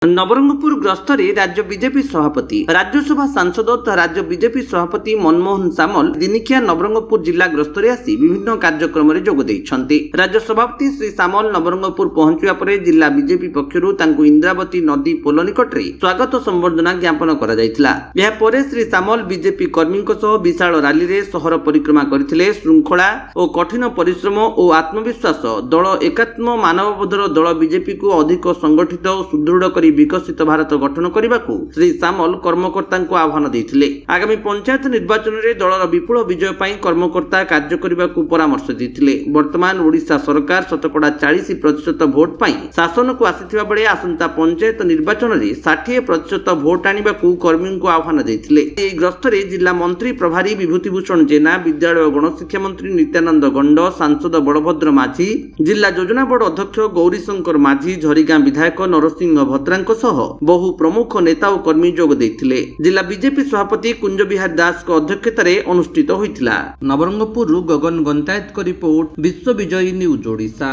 नवरंगपुर गस्तरे राज्य बीजेपी सभापति राज्यसभा सांसद तथा राज्य बीजेपी सभापति मनमोहन सामल दिनिकिया नवरंगपुर जिला गस्तरे आसी विभिन्न कार्यक्रम में जोग देइछन्ति। राज्य सभापति श्री सामल नवरंगपुर पहुंचुवा परे जिला बीजेपी पक्षरु तांकु इंद्रावती नदी पोल निकटरे स्वागत संबर्धना ज्ञापन करा जायतिला। एहा परे श्री सामल बीजेपी कर्मीଙ୍କ सह विशाल रैली रे शहर परिक्रमा करथिले। श्रृंखला और कठिन परिश्रम और आत्मविश्वास दल एकात्म मानवबोधर दल बीजेपी को अधिक संगठित और सुदृढ़ करी विकसित भारत गठन करने को श्री सामल कर्मकर्ता को आह्वान देते। आगामी पंचायत निर्वाचन में दलर विपुल विजय पर कर्मकर्ता कार्य करने को परामर्श देते। वर्तमान ओडिशा सरकार शतकड़ा 40% भोट पर शासन को आसीथिबा बेले आसंता पंचायत निर्वाचन में 60% भोट आनिबा को कर्मी को आह्वान देते। एही गस्तरे जिला मंत्री प्रभारी विभूतिभूषण जेना, विद्यालय और गणशिक्षा मंत्री नित्यानंद गंड, सांसद बड़भद्र माझी, जिला योजना बोर्ड अध्यक्ष गौरीशंकर माझी, झरीगां विधायक नरसिंह भद्रा बहु प्रमुख नेता और कर्मी जोग देथिले। जिला बीजेपी सभापति कुंज बिहार दास अध्यक्षतार अनुष्ठित होइतिला। नवरंगपुर गगन गंतायत रिपोर्ट, विश्व विजयी न्यूज ओडिशा।